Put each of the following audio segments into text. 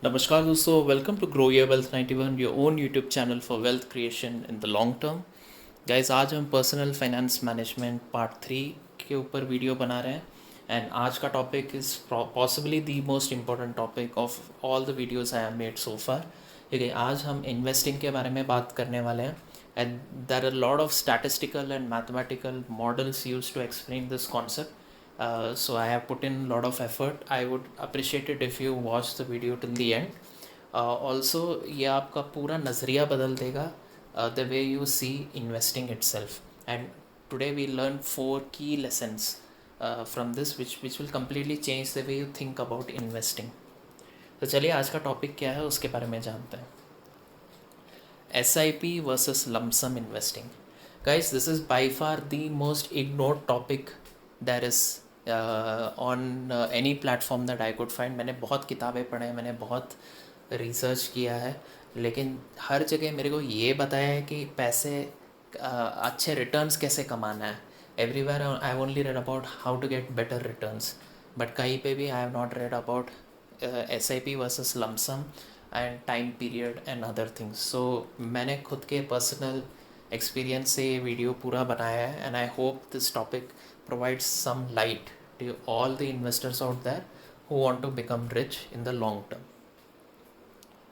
नमस्कार दोस्तों, welcome to grow your wealth 91, your own YouTube channel for wealth creation in the long term. Guys, आज हम personal finance management part 3 के ऊपर video बना रहे हैं। एंड आज का topic is possibly the most important topic of all the videos I have made so far. ठीक है, आज हम इन्वेस्टिंग के बारे में बात करने वाले हैं। And there are lot of statistical and mathematical models use to explain this concept. So I have put in a lot of effort. I would appreciate it if you watch the video till the end. Also ये आपका पूरा नज़रिया बदल देगा the way you see investing itself. And today we learn 4 key lessons from this which will completely change the way you think about investing. तो चलिए आज का टॉपिक क्या है उसके बारे में जानते हैं. SIP versus lump sum investing. Guys, this is by far the most ignored topic there is on any platform that I could find. मैंने बहुत किताबें पढ़े, मैंने बहुत रिसर्च किया है, लेकिन हर जगह मेरे को ये बताया है कि पैसे अच्छे रिटर्न्स कैसे कमाना है. Everywhere I have only read about how to get better returns, but कहीं पे भी I have not read about SIP versus lump sum and time period and other things. So मैंने खुद के पर्सनल एक्सपीरियंस से ये वीडियो पूरा बनाया है. And I hope this topic provides some light to all the investors out there who want to become rich in the long term.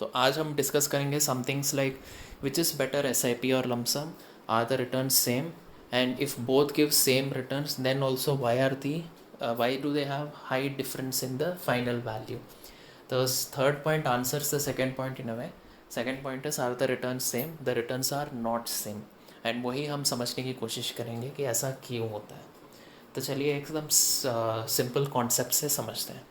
तो आज हम डिस्कस करेंगे some things like which is better, SIP or lump sum, are the returns same, and if both give same returns then also why do they have high difference in the final value. The third point answers the second point in a way. Second point is, are the returns same? The returns are not same, and वही हम समझने की कोशिश करेंगे कि ऐसा क्यों होता है. तो चलिए एकदम सिंपल कॉन्सेप्ट से समझते हैं.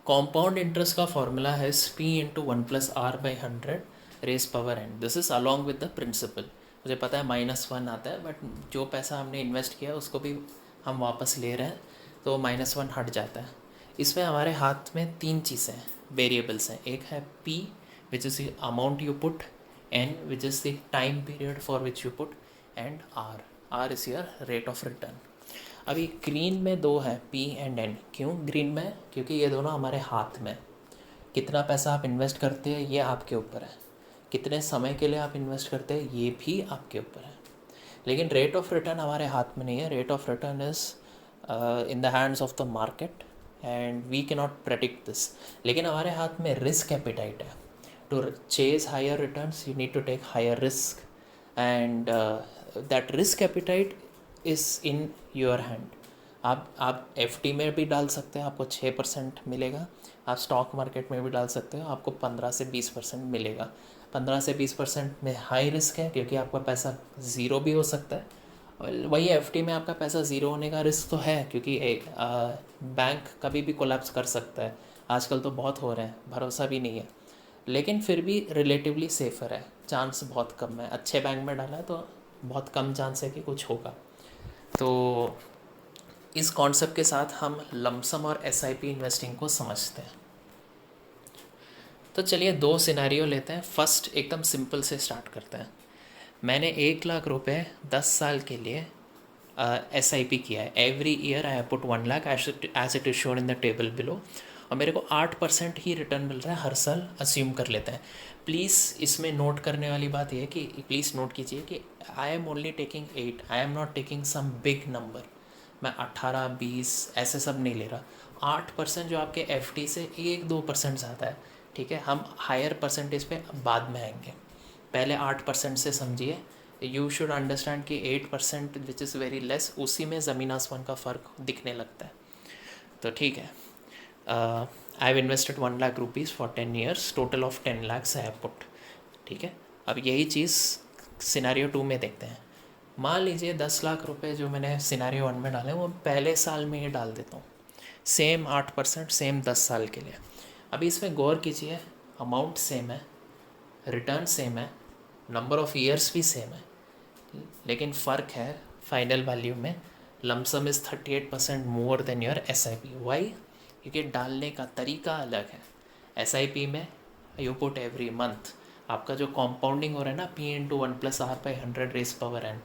कॉम्पाउंड इंटरेस्ट का फॉर्मूला है P into 1+R/100 raise power n. This is along with the principal. मुझे पता है -1 आता है, बट जो पैसा हमने इन्वेस्ट किया उसको भी हम वापस ले रहे हैं, तो -1 हट जाता है. इसमें हमारे हाथ में 3 चीज़ें हैं, वेरिएबल्स हैं. एक है P which is the amount you put, N which is the time period for which you put, and R is your rate of return. अभी ग्रीन में 2 है, P एंड N. क्यों ग्रीन में? क्योंकि ये दोनों हमारे हाथ में. कितना पैसा आप इन्वेस्ट करते हैं ये आपके ऊपर है, कितने समय के लिए आप इन्वेस्ट करते हैं ये भी आपके ऊपर है. लेकिन रेट ऑफ रिटर्न हमारे हाथ में नहीं है. Rate of return is in the hands of the market and we can not predict this. लेकिन हमारे हाथ में रिस्क एपिटाइट है. To chase higher returns you need to take higher risk, and that risk appetite is in your hand. आप FD में भी डाल सकते हैं, आपको 6% मिलेगा. आप स्टॉक मार्केट में भी डाल सकते हो, आपको 15 से 20% मिलेगा. 15 से 20% में हाई रिस्क है क्योंकि आपका पैसा ज़ीरो भी हो सकता है. वही FD में आपका पैसा ज़ीरो होने का रिस्क तो है, क्योंकि एक बैंक कभी भी कोलैप्स कर सकता है. आजकल तो बहुत हो रहे हैं, भरोसा भी नहीं है. लेकिन फिर भी रिलेटिवली सेफ़र है, चांस बहुत कम है. अच्छे बैंक में डाला है तो बहुत कम चांस है कि कुछ होगा. तो इस कॉन्सेप्ट के साथ हम लम्प सम और SIP इन्वेस्टिंग को समझते हैं. तो चलिए 2 सिनेरियो लेते हैं. फर्स्ट एकदम सिंपल से स्टार्ट करते हैं. मैंने 1 लाख रुपए 10 साल के लिए SIP किया है. Every year I have put 1 lakh as it is shown in the table below, और मेरे को 8% ही रिटर्न मिल रहा है हर साल. अस्यूम कर लेते हैं. प्लीज़ इसमें नोट करने वाली बात यह है कि प्लीज़ नोट कीजिए कि I am only taking 8, I am not taking some big number. मैं 18-20 ऐसे सब नहीं ले रहा. 8% जो आपके FD से 1-2% ज़्यादा है. ठीक है, हम हायर परसेंटेज पे बाद में आएंगे. पहले 8% से समझिए. यू शुड अंडरस्टैंड कि 8% विच इज़ वेरी लेस, उसी में ज़मीन आसमान का फ़र्क दिखने लगता है. तो ठीक है, I have invested 1 lakh rupees for 10 years, total of 10 lakhs I have put. ठीक है, अब यही चीज़ सिनेरियो 2 में देखते हैं. मान लीजिए 10 लाख रुपए जो मैंने सिनेरियो 1 में डाले वो पहले साल में ही डाल देता हूँ. सेम 8%, सेम 10 साल के लिए. अभी इसमें गौर कीजिए, अमाउंट सेम है, रिटर्न सेम है, नंबर ऑफ़ ईयर्स भी सेम है, लेकिन फ़र्क है फाइनल वैल्यू में. Lump sum is 38% more than your SIP. Why? क्योंकि डालने का तरीका अलग है. SIP में यू पुट एवरी मंथ. आपका जो कॉम्पाउंडिंग हो रहा है ना, P into 1+R/100 raise power n,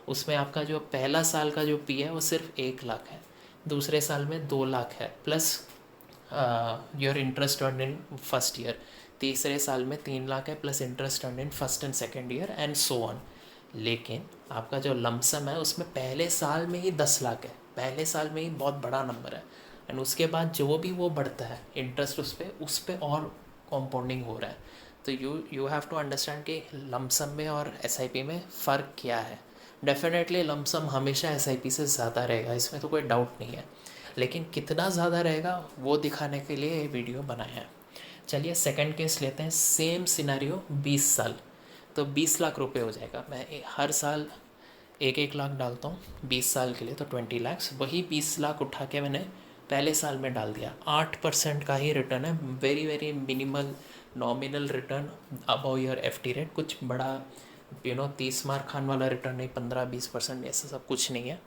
उसमें आपका जो पहला साल का जो P है वो सिर्फ 1 लाख है, दूसरे साल में 2 लाख है, plus your interest earn in first year, तीसरे साल में 3 लाख है plus interest earn in first and second year and so on. लेकिन आपका जो लमसम है उसमें पहले साल में ही 10 लाख है, पहले साल में ही बहुत बड़ा नंबर है। एंड उसके बाद जो भी वो बढ़ता है इंटरेस्ट उस पर और कॉम्पाउंडिंग हो रहा है। तो यू हैव टू अंडरस्टैंड कि लमसम में और एसआईपी में फ़र्क क्या है। डेफिनेटली लमसम हमेशा एसआईपी से ज़्यादा रहेगा, इसमें तो कोई डाउट नहीं है, लेकिन कितना ज़्यादा रहेगा वो दिखाने के लिए ये वीडियो बनाया है। चलिए सेकंड केस लेते हैं, सेम सिनेरियो 20 साल, तो 20 लाख रुपए हो जाएगा। मैं हर साल 1-1 लाख डालता हूँ 20 साल के लिए, तो 20 लाख, वही 20 लाख उठा के मैंने पहले साल में डाल दिया। 8% का ही रिटर्न है, very very minimal nominal return above your FD rate. कुछ बड़ा 30 मार खान वाला रिटर्न नहीं, 15-20% ऐसा सब कुछ नहीं है।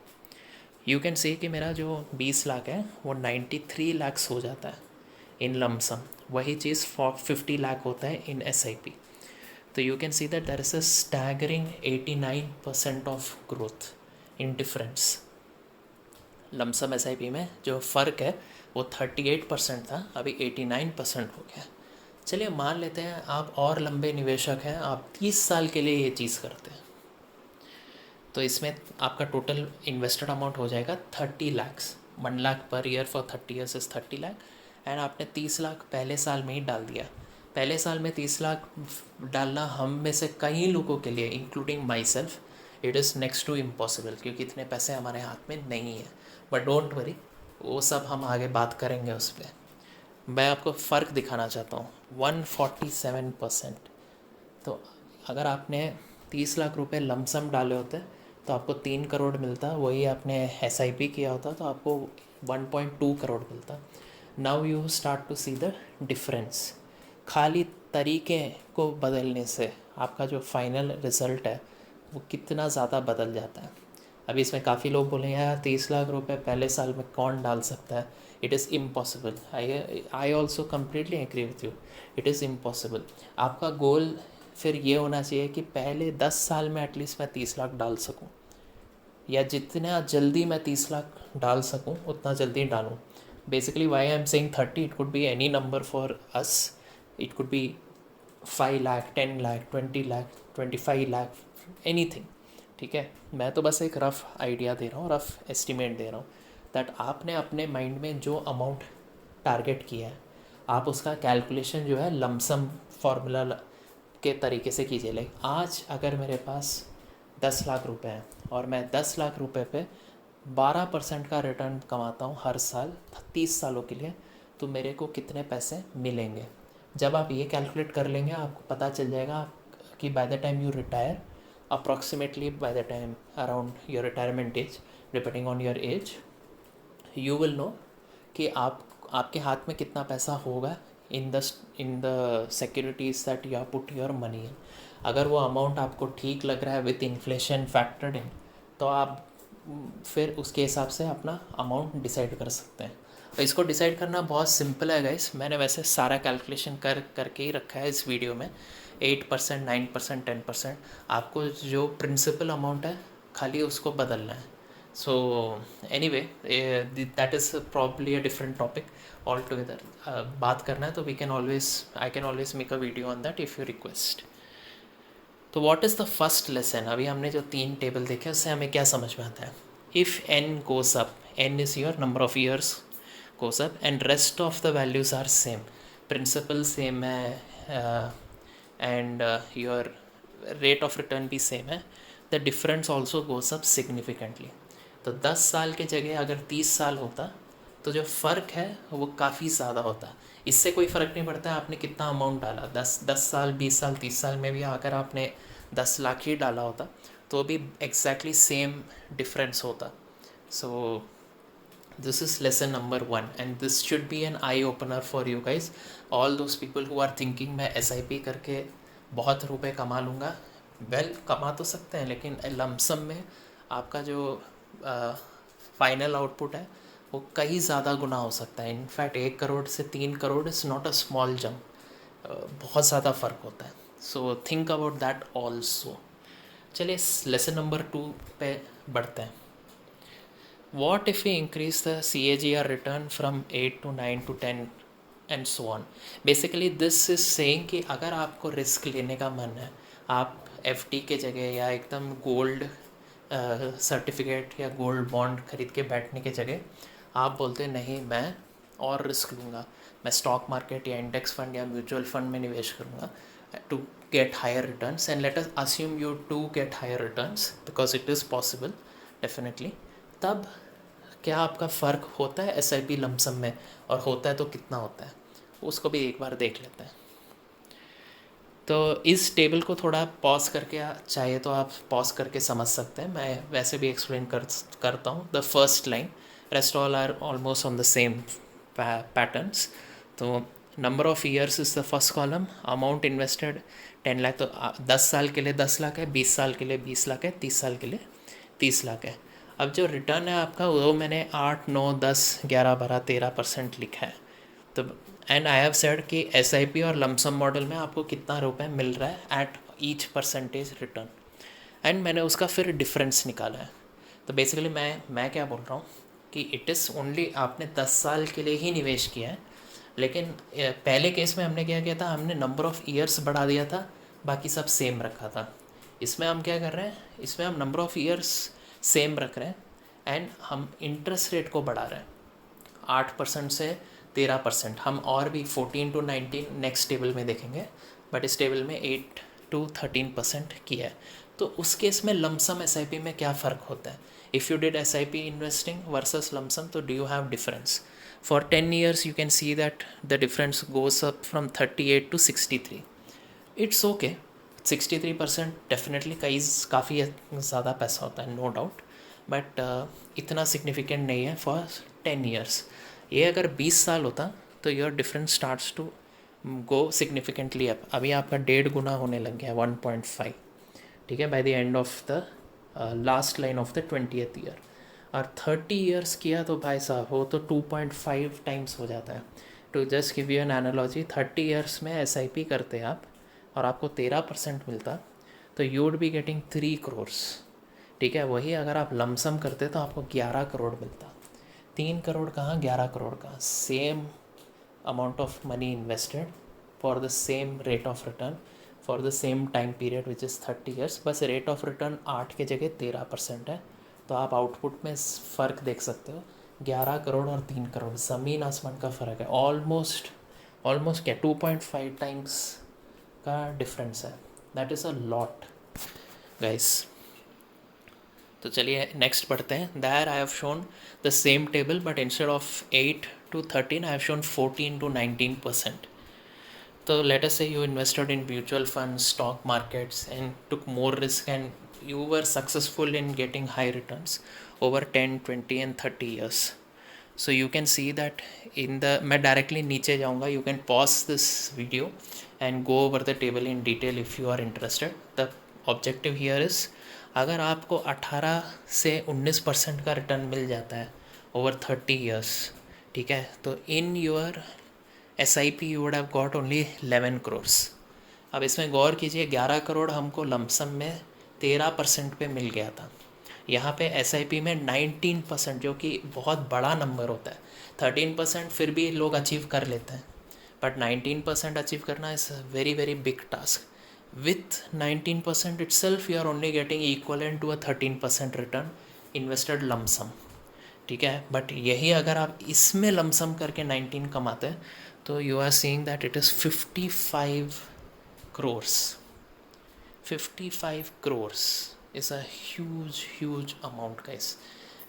यू कैन से कि मेरा जो 20 लाख है वो 93 लाख्स हो जाता है इन लमसम, वही चीज़ 50 लाख होता है इन एसआईपी। तो you can see that there is a staggering 89% of growth in difference. Lump sum SIP में जो फ़र्क है वो 38% था, अभी 89% हो गया। चलिए मान लेते हैं आप और लंबे निवेशक हैं, आप 30 साल के लिए ये चीज़ करते हैं, तो इसमें आपका टोटल इन्वेस्टेड अमाउंट हो जाएगा 30 lakhs. 1 lakh per year for 30 years is 30 lakh. And आपने 30 लाख पहले साल में ही डाल दिया। पहले साल में 30 लाख डालना हम में से कई लोगों के लिए including myself it is next to impossible, क्योंकि इतने पैसे हमारे हाथ में नहीं है। बट डोंट वरी, वो सब हम आगे बात करेंगे उस पर। मैं आपको फ़र्क दिखाना चाहता हूँ, 147%। तो अगर आपने 30 लाख रुपए लमसम डाले होते तो आपको 3 करोड़ मिलता, वही आपने एसआईपी किया होता तो आपको 1.2 करोड़ मिलता। Now you start to see the difference. खाली तरीके को बदलने से आपका जो फाइनल रिज़ल्ट है वो कितना ज़्यादा बदल जाता है। अभी इसमें काफ़ी लोग बोले यार 30 लाख रुपए पहले साल में कौन डाल सकता है, it is impossible. I also completely agree with you, it is impossible. आपका गोल फिर ये होना चाहिए कि पहले 10 साल में एटलीस्ट मैं 30 लाख डाल सकूं, या जितना जल्दी मैं 30 लाख डाल सकूं उतना जल्दी डालूं। Basically why I am saying 30, it could be any number for us, it could be 5 lakh, 10 lakh, 20 lakh, 25 lakh, anything. ठीक है, मैं तो बस एक रफ़ आइडिया दे रहा हूँ, रफ़ एस्टिमेट दे रहा हूँ, दैट आपने अपने माइंड में जो अमाउंट टारगेट किया है आप उसका कैलकुलेशन जो है लमसम फार्मूला के तरीके से कीजिए। लाइक आज अगर मेरे पास 10 लाख रुपए हैं और मैं 10 लाख रुपए पे 12% का रिटर्न कमाता हूँ हर साल 30 सालों के लिए, तो मेरे को कितने पैसे मिलेंगे। जब आप ये कैलकुलेट कर लेंगे आपको पता चल जाएगा कि by the time you retire, approximately by the time around your retirement age, depending on your age, you will know कि आपके हाथ में कितना पैसा होगा in the securities that you put your money in. अगर वो अमाउंट आपको ठीक लग रहा है विथ इन्फ्लेशन फैक्टर्ड इन, तो आप फिर उसके हिसाब से अपना अमाउंट डिसाइड कर सकते हैं। तो इसको डिसाइड करना बहुत सिंपल है गाइस, मैंने वैसे सारा कैलकुलेशन करके ही रखा है इस वीडियो में। 8%, 9%, 10%, आपको जो प्रिंसिपल अमाउंट है खाली उसको बदलना है। So anyway, that is probably a different topic altogether. बात करना है तो I can always make a video on that if you request. तो what is the first lesson? अभी हमने जो 3 टेबल देखे उससे हमें क्या समझ में आता है। If n goes up, n is your number of years goes up and rest of the values are same, principal same है and your rate of return भी same है, the difference also goes up significantly. तो 10 साल के जगह अगर 30 साल होता तो जो फ़र्क है वो काफ़ी ज़्यादा होता। इससे कोई फ़र्क नहीं पड़ता है आपने कितना अमाउंट डाला, 10 साल, 20 साल, 30 साल में भी अगर आपने 10 लाख ही डाला होता तो भी एग्जैक्टली सेम डिफरेंस होता। So this is lesson number 1 and this should be an eye opener for you guys, all those people who are thinking मैं SIP करके बहुत रुपए कमा लूँगा। वेल कमा तो सकते हैं, लेकिन लमसम में आपका जो फाइनल आउटपुट है वो कई ज़्यादा गुना हो सकता है। इनफैक्ट 1 करोड़ से 3 crore is not a small jump, बहुत ज़्यादा फ़र्क होता है। So think about that also. चलिए लेसन नंबर 2 पे बढ़ते हैं। What if you increase the CAGR return from 8 to 9 to 10 and so on. Basically this is saying कि अगर आपको रिस्क लेने का मन है, आप एफडी के जगह या एकदम गोल्ड सर्टिफिकेट या गोल्ड बॉन्ड खरीद के बैठने के जगह आप बोलते नहीं मैं और रिस्क लूँगा, मैं स्टॉक मार्केट या इंडेक्स फंड या म्यूचुअल फंड में निवेश करूँगा to get higher returns, and let us assume you do get higher returns because it is possible definitely. तब क्या आपका फ़र्क होता है एस आई पी लमसम में, और होता है तो कितना होता है, उसको भी एक बार देख लेते हैं. तो इस टेबल को थोड़ा पॉज करके चाहिए तो आप पॉज करके समझ सकते हैं, मैं वैसे भी एक्सप्लेन करता हूँ. The first line, rest all are almost on the same patterns. तो number of years is the first column, amount invested 10 lakh, तो 10 साल के लिए 10 लाख है, 20 साल के लिए 20 लाख है, 30 साल के लिए 30 लाख है. अब जो रिटर्न है आपका वो मैंने 8, 9, 10, 11, 12, 13% लिखा है. तो एंड आई हैव सेड कि एस आई पी और लमसम मॉडल में आपको कितना रुपए मिल रहा है at each percentage return, and मैंने उसका फिर डिफरेंस निकाला है. तो बेसिकली मैं क्या बोल रहा हूँ कि इट इज़ ओनली आपने 10 साल के लिए ही निवेश किया है, लेकिन पहले केस में हमने क्या किया था, हमने नंबर ऑफ़ ईयर्स बढ़ा दिया था, बाकी सब सेम रखा था. इसमें हम क्या कर रहे हैं, इसमें हम नंबर ऑफ़ ईयर्स सेम रख रहे हैं एंड हम इंटरेस्ट रेट को बढ़ा रहे हैं 8% से 13%. हम और भी 14 to 19 नेक्स्ट टेबल में देखेंगे, बट इस टेबल में 8 to 13% किया है. तो उस केस में लमसम एस आई पी में क्या फ़र्क होता है, if you did S I P investing versus lump sum, तो do you have difference. For 10 years you can see that the difference goes up from 38 to 63. It's okay, 63% definitely काफ़ी ज़्यादा पैसा होता है, नो डाउट, बट इतना significant नहीं है for 10 years. ये अगर 20 साल होता तो your difference starts to go significantly up. अभी आपका 1.5 गुना होने लग गया है, 1.5, ठीक है, by the end of the last line of the 20th year. और 30 ईयर्स किया तो भाई साहब वो तो 2.5 टाइम्स हो जाता है. To just give you an analogy, 30 years में एस आई पी करते आप और आपको 13% मिलता, तो you would be getting 3 crores, ठीक है. वही अगर आप लमसम करते तो आपको 11 करोड़ मिलता. 3 करोड़ कहाँ, 11 करोड़ कहाँ, same amount of money invested for the same rate of return for the same time period which is 30 years. बस रेट ऑफ रिटर्न 8 के जगह 13% है. तो आप आउटपुट में फ़र्क देख सकते हो, 11 करोड़ और 3 करोड़, ज़मीन आसमान का फ़र्क है. ऑलमोस्ट क्या 2.5 टाइम्स का डिफरेंस है. That is a lot guys. तो चलिए नेक्स्ट पढ़ते हैं. There I have shown the same table but instead of 8 to 13 I have shown 14 to 19%. So let us say you invested in mutual funds, stock markets, and took more risk, and you were successful in getting high returns over 10, 20 and 30 years. So you can see that in the, मैं directly नीचे जाऊँगा, you can pause this video and go over the table in detail if you are interested. The objective here is, अगर आपको 18 से 19% का return मिल जाता है over 30 years, ठीक है, तो in your S I P U would have got only 11 crores. अब इसमें गौर कीजिए, 11 करोड़ हमको लमसम में 13% पे मिल गया था. यहाँ पे एस आई पी में 19%, जो कि बहुत बड़ा नंबर होता है. 13% फिर भी लोग अचीव कर लेते हैं, बट 19% अचीव करना is very very big task. With 19% itself you are only getting equivalent to a 13% return invested lump sum, ठीक है. बट यही अगर आप इसमें लमसम करके 19 कमाते हैं तो you are seeing that it is 55 crores. 55 crores is a huge amount guys,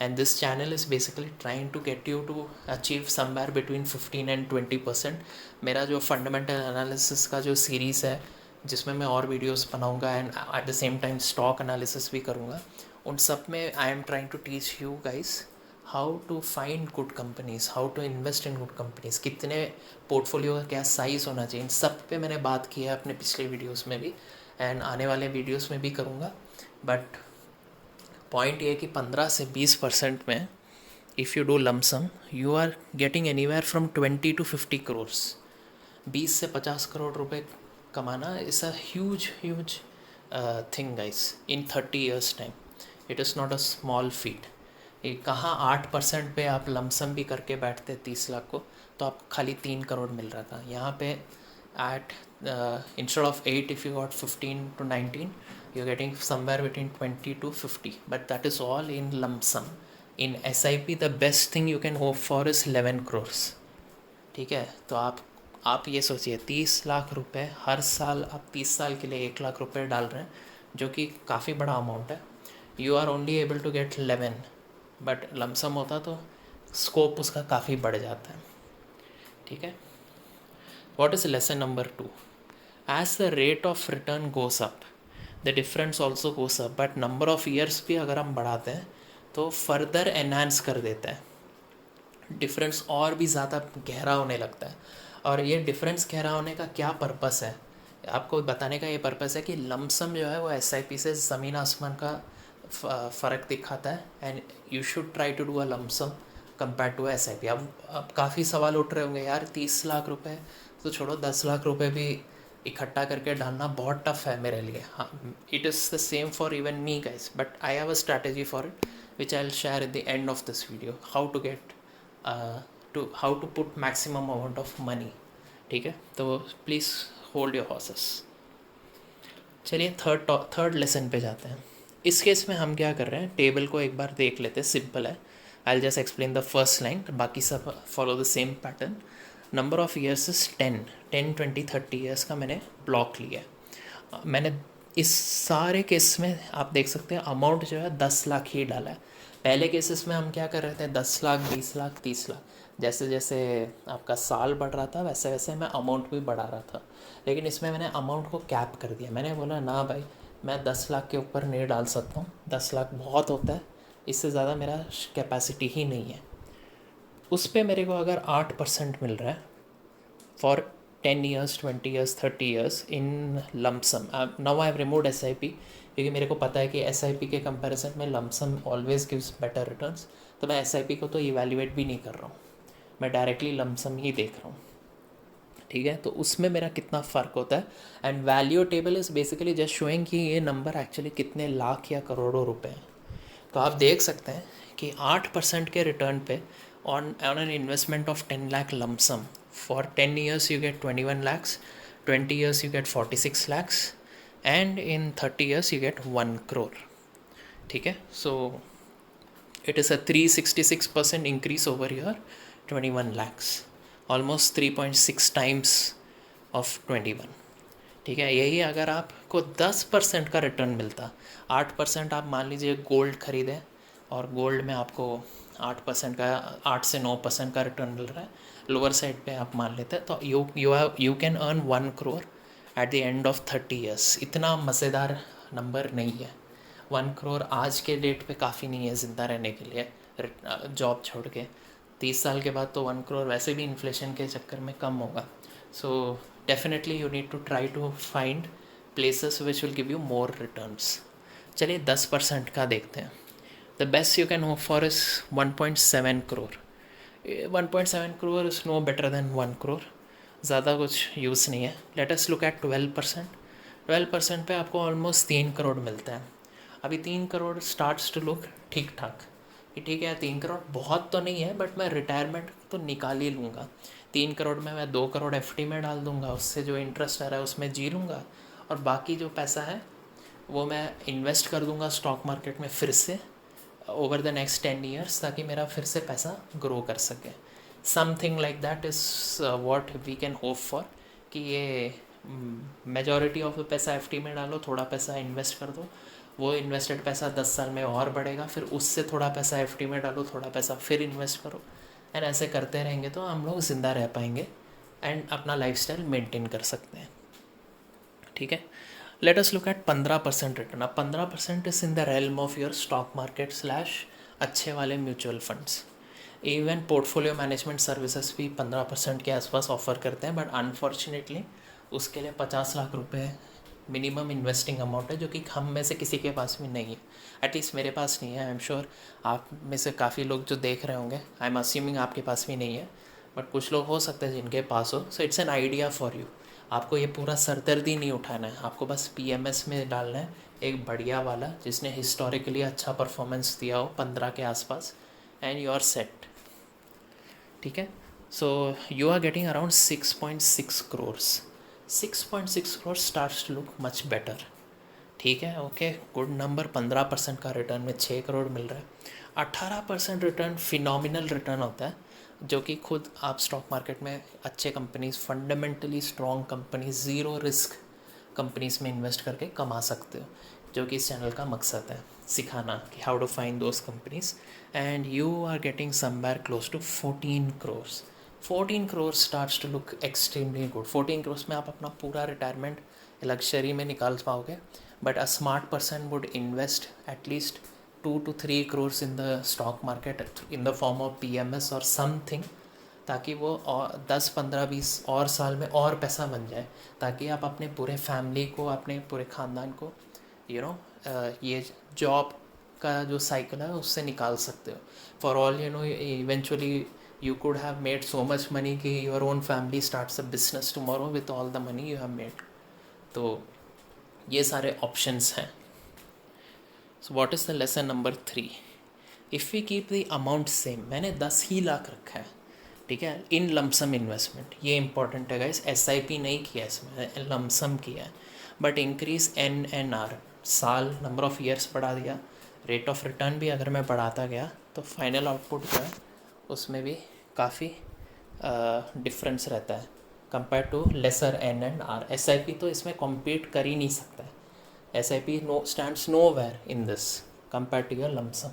and this channel is basically trying to get you to achieve somewhere between 15 and 20%. मेरा जो फंडामेंटल एनालिसिस का जो सीरीज़ है जिसमें मैं और वीडियोस बनाऊंगा and at the same time stock analysis भी करूंगा, उन सब में I am trying to teach you guys how to find good companies, how to invest in good companies, कितने पोर्टफोलियो का क्या साइज़ होना चाहिए, इन सब पे मैंने बात की है अपने पिछले वीडियोस में भी एंड आने वाले वीडियोस में भी करूँगा. बट पॉइंट ये कि 15 से 20% में if you do lump sum you are getting anywhere from 20 to 50 crores. 20 से 50 करोड़ रुपए कमाना is a huge thing guys in 30 years time. It is not a small feet. ये कहाँ 8% पे आप लमसम भी करके बैठते 30 लाख को तो आप खाली 3 करोड़ मिल रहा था। यहाँ पे at instead of 8 if you got 15 to 19 you are getting somewhere between 20 to 50, but that is all in lump sum. In SIP the best thing you can hope for is 11 crores। ठीक है, तो आप ये सोचिए 30 लाख रुपए हर साल, आप 30 साल के लिए 1 लाख रुपए डाल रहे हैं, जो कि काफ़ी बड़ा अमाउंट है। You are only able to get 11, but lump sum होता तो स्कोप उसका काफ़ी बढ़ जाता है। ठीक है, what is lesson number 2? As the rate of return goes up the difference also goes up, but number of years भी अगर हम बढ़ाते हैं तो फर्दर एनहांस कर देता है, डिफरेंस और भी ज़्यादा गहरा होने लगता है। और ये डिफरेंस गहरा होने का क्या पर्पस है, आपको बताने का ये पर्पस है कि लमसम जो है वो SIP से ज़मीन आसमान का फ़र्क दिखाता है, and you should try to do a lump sum compare to SIP। अब काफ़ी सवाल उठ रहे होंगे, यार 30 लाख रुपए तो छोड़ो, 10 लाख रुपए भी इकट्ठा करके डालना बहुत टफ है मेरे लिए। हाँ, it is the same for even me guys, but I have a strategy for it which I will share at the end of this video, how to get how to put maximum amount of money. ठीक है, तो please hold your horses. चलिए third lesson पे जाते हैं। इस case में हम क्या कर रहे हैं, टेबल को एक बार देख लेते हैं, सिंपल है। आई will just explain the first line, बाकी सब follow the same pattern. Number of years is 10, 20, 30 years का मैंने ब्लॉक लिया है। मैंने इस सारे केस में आप देख सकते हैं अमाउंट जो है 10 लाख ही डाला है। पहले केसेस में हम क्या कर रहे थे, 10 लाख, 20 लाख, 30 लाख, जैसे जैसे आपका साल बढ़ रहा था वैसे वैसे मैं अमाउंट भी बढ़ा रहा था। लेकिन इसमें मैंने अमाउंट को कैप कर दिया। मैंने बोला ना भाई, मैं 10 लाख के ऊपर नहीं डाल सकता हूँ, 10 लाख बहुत होता है, इससे ज़्यादा मेरा कैपेसिटी ही नहीं है। उस पर मेरे को अगर 8% मिल रहा है for 10 years, 20 years, 30 years in lump sum. Now I have removed SIP क्योंकि मेरे को पता है कि SIP के कंपैरिजन में lump sum always gives better returns, तो मैं SIP को तो इवेल्यूएट भी नहीं कर रहा हूँ, मैं डायरेक्टली lump sum ही देख रहा हूँ। ठीक है, तो उसमें मेरा कितना फ़र्क होता है। And value table is basically just showing कि ये नंबर एक्चुअली कितने लाख या करोड़ों रुपए हैं। तो आप देख सकते हैं कि 8% के रिटर्न पे on an investment of 10 lakh lump sum, for 10 years you get 21 lakhs, 20 years you get 46 lakhs, and in 30 years you get 1 crore. ठीक है, सो it is a 366% increase over your 21 lakhs, almost 3.6 times of 21। ठीक है, यही अगर आपको 10% का return मिलता, 8% आप मान लीजिए गोल्ड खरीदें और गोल्ड में आपको 8% का, 8 से 9% का रिटर्न मिल रहा है, लोअर साइड पे आप मान लेते हैं, तो you can earn 1 crore eight the end of 30 years। इतना मज़ेदार नंबर नहीं है। 1 crore आज के डेट पे काफ़ी नहीं है ज़िंदा रहने के लिए, जॉब छोड़ के। 30 साल के बाद तो 1 crore वैसे भी इन्फ्लेशन के चक्कर में कम होगा। So definitely you need to try to find places which will give you more returns. चलिए 10% का देखते हैं। The best you can hope for is 1.7 crore। 1.7 crore is no better than 1 crore, ज़्यादा कुछ यूज़ नहीं है। Let us look at 12%। 12% पे आपको ऑलमोस्ट 3 करोड़ मिलता है। अभी 3 करोड़ स्टार्ट्स टू लुक ठीक ठाक कि ठीक है, 3 करोड़ बहुत तो नहीं है, बट मैं रिटायरमेंट तो निकाल ही लूँगा। 3 करोड़ में मैं 2 करोड़ FD में डाल दूँगा, उससे जो इंटरेस्ट आ रहा है उसमें जी लूँगा, और बाकी जो पैसा है वो मैं इन्वेस्ट कर दूँगा स्टॉक मार्केट में फिर से ओवर द नेक्स्ट 10 years, ताकि मेरा फिर से पैसा ग्रो कर सके। Something like that is what we can hope for, कि ये मेजॉरिटी ऑफ पैसा FD में डालो, थोड़ा पैसा इन्वेस्ट कर दो, वो इन्वेस्टेड पैसा 10 साल में और बढ़ेगा, फिर उससे थोड़ा पैसा FD में डालो, थोड़ा पैसा फिर इन्वेस्ट करो, एंड ऐसे करते रहेंगे तो हम लोग ज़िंदा रह पाएंगे एंड अपना लाइफस्टाइल मेंटेन कर सकते हैं। ठीक है, let us look at 15% return. अब 15% is in the realm of your stock market slash अच्छे वाले mutual funds. Even portfolio management services भी 15% के आसपास ऑफर करते हैं, बट अनफॉर्चुनेटली उसके लिए 50 लाख रुपए मिनिमम इन्वेस्टिंग अमाउंट है, जो कि हम में से किसी के पास भी नहीं है। एटलीस्ट मेरे पास नहीं है, आई एम श्योर आप में से काफ़ी लोग जो देख रहे होंगे, आई एम अस्यूमिंग आपके पास भी नहीं है, बट कुछ लोग हो सकते हैं जिनके पास हो। So it's an idea for you. आपको ये पूरा सरदर्दी नहीं उठाना है, आपको बस PMS में डालना है एक बढ़िया वाला जिसने हिस्टोरिकली अच्छा परफॉर्मेंस दिया हो 15 के आसपास, एंड यू आर सेट। ठीक है, so you are getting around 6.6 crores. 6.6 crore starts to look much better. ठीक है, ओके, गुड नंबर। 15% का रिटर्न में 6 करोड़ मिल रहा है। 18% रिटर्न फिनोमिनल रिटर्न होता है, जो कि खुद आप स्टॉक मार्केट में अच्छे companies, fundamentally strong companies, zero risk companies में इन्वेस्ट करके कमा सकते हो, जो कि इस चैनल का मकसद है, सिखाना कि how to find those companies. And you are getting somewhere close to 14 crores. 14 crore starts to look extremely good. 14 crores में आप अपना पूरा रिटायरमेंट लग्जरी में निकाल पाओगे। But a smart person would invest at least 2 to 3 crores in the stock market in the form of PMS और something, ताकि वो और 10 15 20 और साल में और पैसा बन जाए, ताकि आप अपने पूरे फैमिली को, अपने पूरे ख़ानदान को ये जॉब का जो साइकिल है उससे निकाल सकते हो। For all eventually you could have made so much money कि your own family starts a business tomorrow with all the money you have made. तो ये सारे ऑप्शंस हैं। So what is the lesson number 3? If we keep the amount same, मैंने 10 ही लाख रखा है, ठीक है, इन लमसम इन्वेस्टमेंट। ये इंपॉर्टेंट है गाइस, SIP नहीं किया इसमें, लमसम किया है। बट इंक्रीज NNR, साल नंबर ऑफ़ ईयर्स बढ़ा दिया, रेट ऑफ रिटर्न भी अगर मैं बढ़ाता गया तो फाइनल आउटपुट जो है उसमें भी काफ़ी डिफरेंस रहता है compare to lesser NNR। SIP तो इसमें कॉम्पीट कर ही नहीं सकता है। SIP stands nowhere in this compared to your lump sum।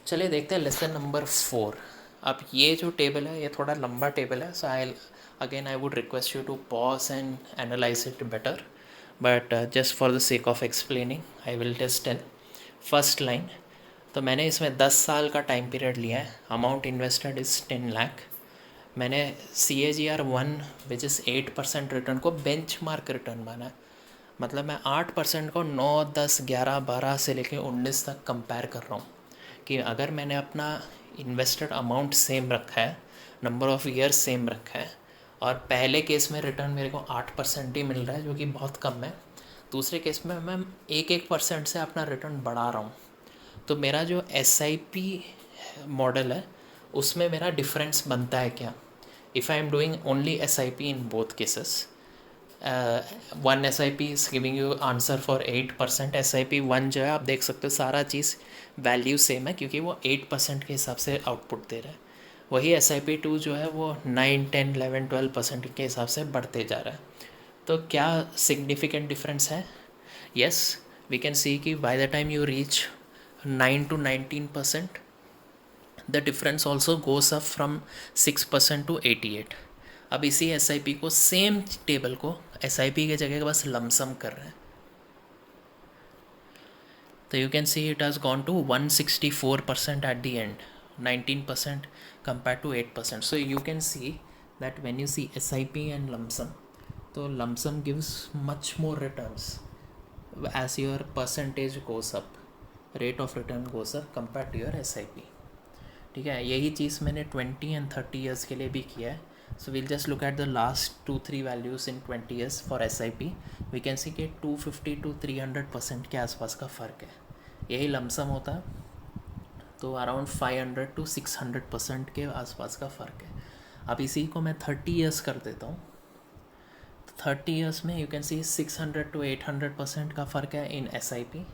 चलिए देखते हैं लेसन नंबर 4। अब ये जो टेबल है ये थोड़ा लंबा टेबल है, so I would request you to pause and analyse it better, but just for the sake of explaining I will just tell. First line, तो मैंने इसमें 10 साल का टाइम पीरियड लिया है। Amount invested is 10 lakh. मैंने CAGR 1 विच इज़ 8% रिटर्न को bench mark return माना है। मतलब मैं 8% को 9 10 11 12 से लेके 19 तक कंपेयर कर रहा हूँ कि अगर मैंने अपना इन्वेस्टेड अमाउंट सेम रखा है, नंबर ऑफ़ ईयर्स सेम रखा है, और पहले केस में रिटर्न मेरे को 8% ही मिल रहा है जो कि बहुत कम है, दूसरे केस में मैं 1% से अपना रिटर्न बढ़ा रहा हूँ, तो मेरा जो SIP मॉडल है उसमें मेरा डिफरेंस बनता है क्या? If I am doing only SIP in both cases, 1 SIP is giving you answer for 8%। SIP 1 जो है आप देख सकते हो सारा चीज़ वैल्यू सेम है क्योंकि वो 8% के हिसाब से आउटपुट दे रहा है। वही SIP 2 जो है वो 9 10 11 12% के हिसाब से बढ़ते जा रहा है। तो क्या सिग्निफिकेंट डिफरेंस है? यस, वी कैन सी कि by the time you reach 9 to 19%, the difference also goes up from 6% to 88। अब इसी SIP को, सेम टेबल को SIP की जगह बस लमसम कर रहे हैं, तो you can see it has gone to 164% at the end, 19% compare to 8%। So you can see that when you see SIP and lump sum, तो lump sum gives much more returns as your percentage goes up, rate of return goes up compare to your SIP। ठीक है, यही चीज़ मैंने 20 and 30 years के लिए भी किया है। So we'll just look at the last 2-3 values in 20 years for SIP। We can see कि 250 to 300% के आसपास का फ़र्क है। यही लमसम होता है तो अराउंड 500 to 600% के आसपास का फ़र्क है। अब इसी को मैं 30 ईयर्स कर देता हूँ, तो 30 ईयर्स में यू कैन सी 600 to 800% का फ़र्क है इन SIP,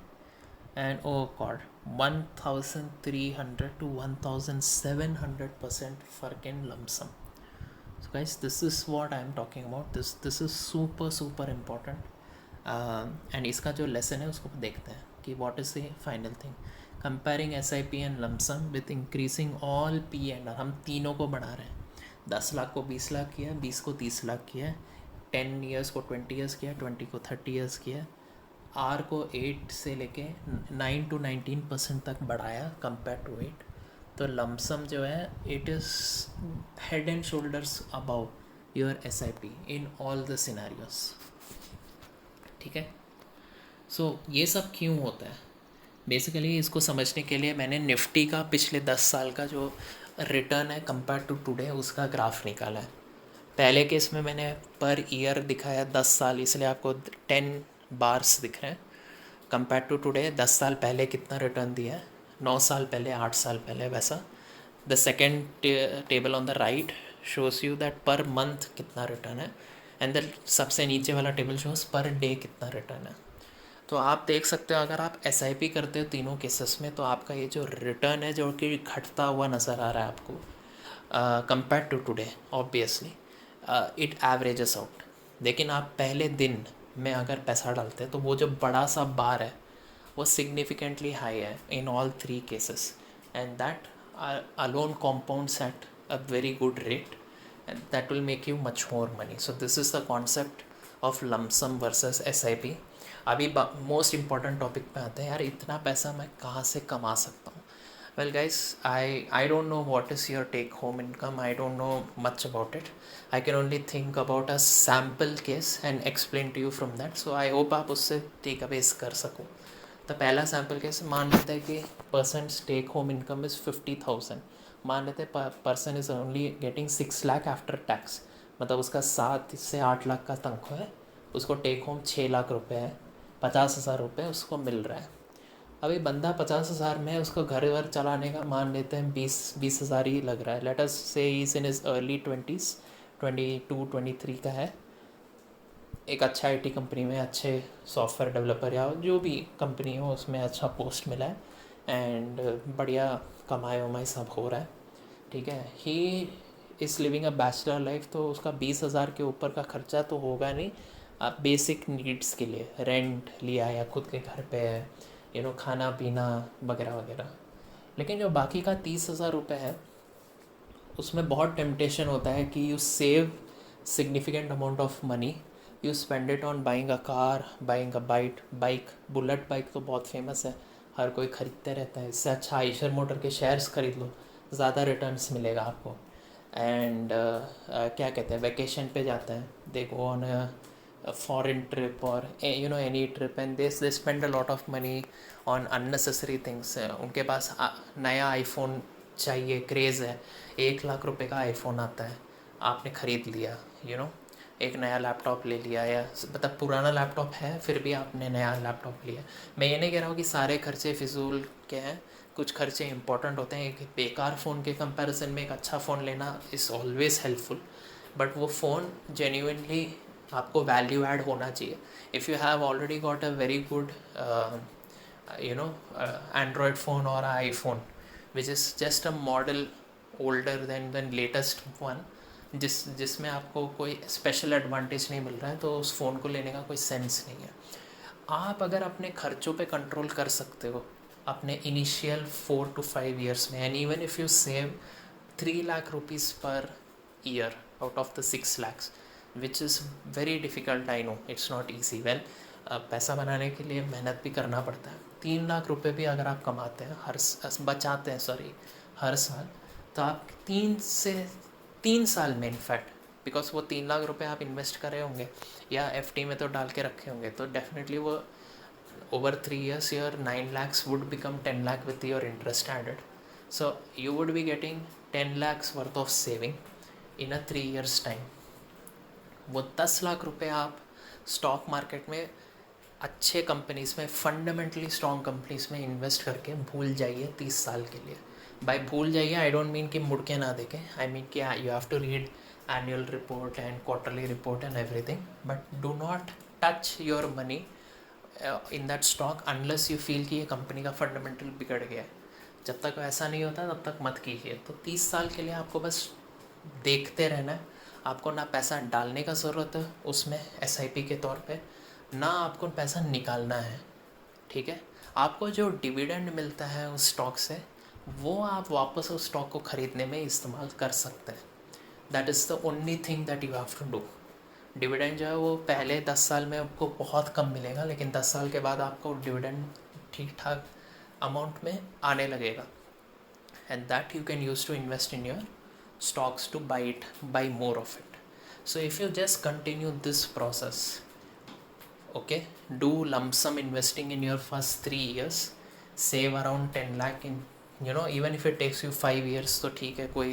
and oh god, 1300 to 1700% फ़र्क in lump sum। So guys, this is what I am talking about. This is super important। and इसका जो lesson है उसको देखते हैं कि what is the final thing, comparing SIP and lump sum with increasing all P and R। हम तीनों को बढ़ा रहे हैं, 10 लाख को 20 लाख किया, 20 को 30 लाख किया, 10 ईयर्स को 20 ईयर्स किया, 20 को 30 ईयर्स किया, R को 8 से लेके 9 to 19% तक बढ़ाया कंपेयर टू 8। तो लमसम जो है it is head and shoulders above your SIP in all the scenarios. ठीक है, सो ये सब क्यों होता है? बेसिकली इसको समझने के लिए मैंने निफ्टी का पिछले 10 साल का जो रिटर्न है कंपेयर टू टुडे उसका ग्राफ निकाला है। पहले केस में मैंने पर ईयर दिखाया 10 साल, इसलिए आपको 10 बार्स दिख रहे हैं कंपेयर टू टुडे। 10 साल पहले कितना रिटर्न दिया है, 9 साल पहले, 8 साल पहले, वैसा। The second table on the right shows you that per month कितना रिटर्न है, एंड द सबसे नीचे वाला टेबल शोज़ पर डे कितना रिटर्न है। तो आप देख सकते हो अगर आप एस करते हो तीनों केसेस में, तो आपका ये जो रिटर्न है जो कि घटता हुआ नज़र आ रहा है आपको compare to today, obviously it averages out. लेकिन आप पहले दिन में अगर पैसा डालते हैं तो वो जो बड़ा सा बार है वो सिग्निफिकेंटली हाई है in all three cases, and that alone compounds at a very good rate, and that will make you much more money. So this is the concept of lump sum versus SIP. अभी most important topic पे आते हैं, यार इतना पैसा मैं कहाँ से कमा सकता हूँ। Well guys, I don't know what is your take home income, I don't know much about it. I can only think about a sample case and explain to you from that. So I hope आप उससे take Awez कर सको। तो पहला sample case मान लेते हैं कि person's take home income is 50,000। मान लेते हैं person is only getting 6 lakh after tax, मतलब उसका 7 से 8 लाख का तनख्वाह है, उसको टेक होम 6 लाख रुपए है, 50,000 रुपये उसको मिल रहा है। अभी बंदा 50,000 में उसको घर वर चलाने का मान लेते हैं 20,000 ही लग रहा है। लेट अस से is in is early 20s, 22 23 का है, एक अच्छा आईटी कंपनी में अच्छे सॉफ्टवेयर डेवलपर या जो भी कंपनी हो उसमें अच्छा पोस्ट मिला है, एंड बढ़िया कमाई वमाई सब हो रहा है, ठीक है। He is living a bachelor life, तो उसका 20,000 के ऊपर का खर्चा तो होगा नहीं। आप बेसिक नीड्स के लिए रेंट लिया या खुद के घर पे है, खाना पीना वगैरह वगैरह। लेकिन जो बाकी का 30,000 रुपये है उसमें बहुत टेम्पटेशन होता है कि you save significant amount of money, you spend it on buying a car, buying a bike. Bullet bike तो बहुत फेमस है, हर कोई ख़रीदते रहता है। इससे अच्छा आइशर मोटर के शेयर्स खरीद लो, ज़्यादा रिटर्न्स मिलेगा आपको। एंड क्या कहते हैं, वेकेशन पे जाते हैं, they go on a foreign trip और any trip, and they spend a lot of money on unnecessary things. उनके पास नया आईफोन चाहिए, क्रेज़ है, 1 लाख रुपए का आईफोन आता है, आपने ख़रीद लिया, एक नया लैपटॉप ले लिया, या मतलब पुराना लैपटॉप है फिर भी आपने नया लैपटॉप लिया। मैं ये नहीं कह रहा हूँ कि सारे खर्चे फिजूल के हैं, कुछ खर्चे इंपॉर्टेंट होते हैं। एक बेकार फ़ोन के कंपैरिजन में एक अच्छा फ़ोन लेना इज़ ऑलवेज़ हेल्पफुल, बट वो फ़ोन जेन्युइनली आपको वैल्यू ऐड होना चाहिए। If you have already got a very good android phone और iPhone which is just a model older than latest one, जिसमें आपको कोई स्पेशल एडवांटेज नहीं मिल रहा है, तो उस फ़ोन को लेने का कोई सेंस नहीं है। आप अगर अपने खर्चों पे कंट्रोल कर सकते हो अपने इनिशियल 4 to 5 ईयर्स में, and even if you save 3 lakh rupees per year out of the 6 lakhs, which is very difficult, I know it's not easy. Well, पैसा बनाने के लिए मेहनत भी करना पड़ता है। 3 लाख रुपए भी अगर आप कमाते हैं बचाते हैं हर साल, तो आप 3 साल में, इनफैक्ट बिकॉज वो 3 लाख रुपए आप इन्वेस्ट कर रहे होंगे या एफडी में तो डाल के रखे होंगे, तो डेफिनेटली वो over 3 years your 9 lakhs would become 10 lakh with your interest added. So you would be getting 10 lakhs worth of saving in a 3 years time. वो 10 लाख रुपए आप स्टॉक मार्केट में अच्छे कंपनीज़ में, फंडामेंटली स्ट्रॉन्ग कंपनीज़ में invest करके भूल जाइए 30 साल के लिए। बाय भूल जाइए आई डोंट मीन कि मुड़ के ना देखें, आई मीन कि you have to read annual report and quarterly report and everything, but do not touch your money in that stock unless you feel कि ये कंपनी का फंडामेंटल बिगड़ गया है। जब तक ऐसा नहीं होता तब तक मत कीजिए। तो 30 साल के लिए आपको बस देखते रहना है, आपको ना पैसा डालने का ज़रूरत है उसमें एसआईपी के तौर पे, ना आपको पैसा निकालना है, ठीक है। आपको जो डिविडेंड मिलता है उस स्टॉक से, वो आप वापस उस स्टॉक को ख़रीदने में इस्तेमाल कर सकते हैं। That is the only thing that you have to do. Dividend जो है वो पहले 10 साल में आपको बहुत कम मिलेगा, लेकिन 10 साल के बाद आपको डिविडेंड ठीक ठाक अमाउंट में आने लगेगा, and that you can use to invest in your stocks to buy more of it. So if you just continue this process, okay, do lump sum investing in your first 3 years, save around 10 lakh in, even if it takes you 5 years, तो ठीक है, कोई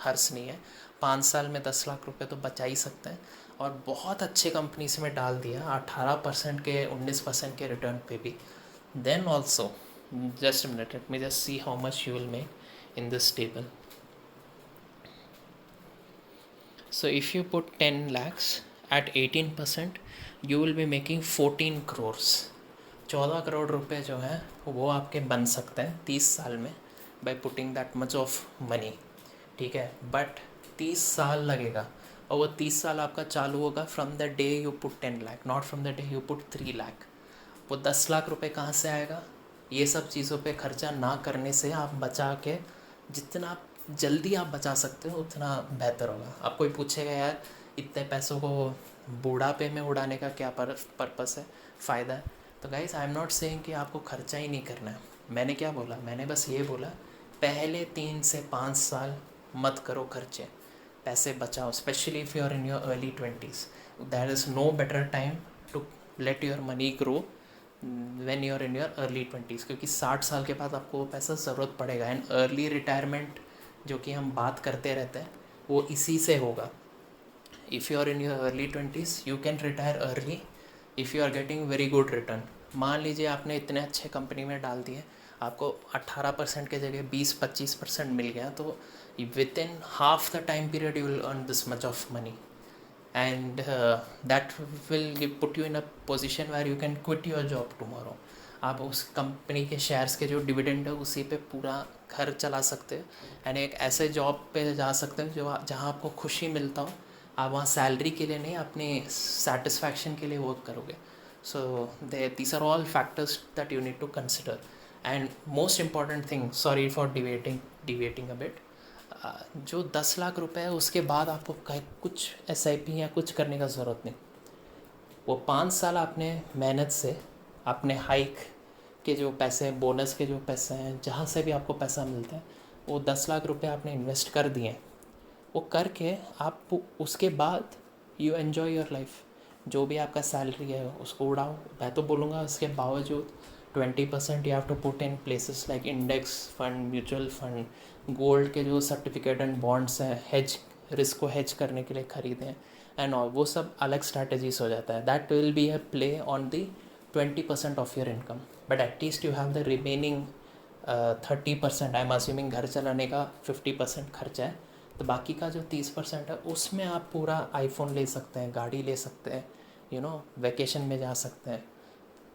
हर्ष नहीं है। 5 साल में 10 लाख रुपए तो बचा ही सकते हैं, और बहुत अच्छे कंपनीज में डाल दिया 18% के 19% के रिटर्न पे भी। Then also just a minute, let me just see how much you will make in this table. So if you put 10 lakhs at 18%, you will be making 14 crores। 14 crore रुपए जो है वो आपके बन सकते हैं 30 साल में by putting that much of money. ठीक है, बट 30 साल लगेगा, और वो 30 साल आपका चालू होगा from the day you put 10 lakh, not from the day you put 3 lakh. वो 10 लाख रुपए कहाँ से आएगा? ये सब चीज़ों पे खर्चा ना करने से आप बचा के, जितना जल्दी आप बचा सकते हो उतना बेहतर होगा। आप कोई पूछेगा यार इतने पैसों को बूढ़ापे में उड़ाने का क्या पर्पस है, फ़ायदा है? तो guys I am not saying कि आपको खर्चा ही नहीं करना है। मैंने क्या बोला? मैंने बस ये बोला पहले 3 से 5 साल मत करो खर्चे, पैसे बचाओ, specially if you are in your early 20s। There is no better time to let your money grow when you are in your early 20s, क्योंकि 60 साल के बाद आपको वो पैसा ज़रूरत पड़ेगा। एंड अर्ली रिटायरमेंट जो कि हम बात करते रहते हैं वो इसी से होगा। If you are in your early 20s you can retire early if you are getting very good return. मान लीजिए आपने इतने अच्छे कंपनी में डाल दिए, आपको 18% के जगह 20-25% मिल गया, तो within half the time period you will earn this much of money, and that will put you in a position where you can quit your job tomorrow. आप उस कंपनी के शेयर्स के जो डिविडेंड है उसी पे पूरा घर चला सकते हैं, एंड एक ऐसे जॉब पे जा सकते हैं जो जहाँ आपको खुशी मिलता हो। आप वहाँ सैलरी के लिए नहीं, अपनी सेटिस्फैक्शन के लिए वर्क करोगे। So these are all factors that you need to consider. And most important thing, sorry for deviating a bit, जो 10 लाख रुपए है उसके बाद आपको कुछ SIP या कुछ करने का ज़रूरत नहीं। वो 5 साल आपने मेहनत से अपने हाइक के जो पैसे, बोनस के जो पैसे हैं, जहाँ से भी आपको पैसा मिलता है, वो 10 लाख रुपए आपने इन्वेस्ट कर दिए। वो करके आप उसके बाद यू एन्जॉय योर लाइफ। जो भी आपका सैलरी है उसको उड़ाओ। मैं तो बोलूँगा उसके बावजूद 20% you have to put in places like index fund, mutual fund, gold के जो सर्टिफिकेट एंड बॉन्ड्स हैं, हेज, रिस्क को हेज करने के लिए ख़रीदें, एंड ऑल। वो सब अलग स्ट्रैटेजीज हो जाता है। That will be a play on the 20% of your income, but at least you have the remaining 30%। I am assuming घर चलाने का 50% खर्चा है, तो बाकी का जो 30% है उसमें आप पूरा आईफोन ले सकते हैं, गाड़ी ले सकते हैं, वेकेशन में जा सकते हैं।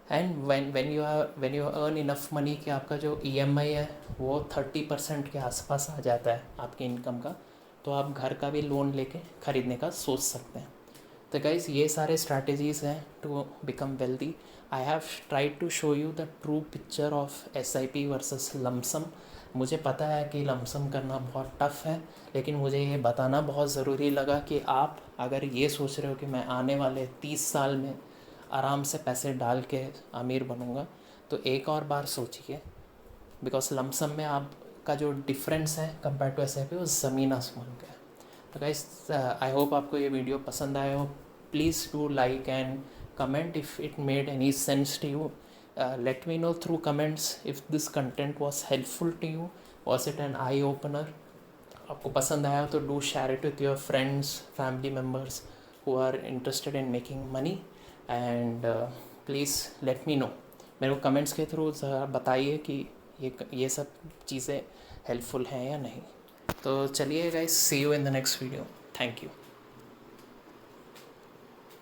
And when you earn enough money कि आपका जो EMI है वो 30% के आसपास आ जाता है आपकी इनकम का, तो आप घर का भी लोन लेके ख़रीदने का सोच सकते हैं। तो गाइज़ ये सारे स्ट्रैटेजीज़ हैं to become wealthy. I have tried to show you the true picture of SIP versus lump sum. मुझे पता है कि लमसम करना बहुत टफ़ है, लेकिन मुझे ये बताना बहुत ज़रूरी लगा कि आप अगर ये सोच रहे हो कि मैं आने वाले 30 साल में आराम से पैसे डाल के अमीर बनूँगा, तो एक और बार सोचिए, बिकॉज लमसम में आपका जो डिफरेंस है कंपेयर टू SIP वो ज़मीन आसमान का है। तो गाइस आई होप आपको ये वीडियो पसंद आया हो। Please do like and comment if it made any sense to you. Let me know through comments if this content was helpful to you, was it an eye opener. आपको पसंद आया तो do share it with your friends, family members who are interested in making money, and please let me know. मेरे को comments के through बताइए कि ये सब चीज़ें हेल्पफुल हैं या नहीं। तो चलिए guys, see you in the next video. Thank you.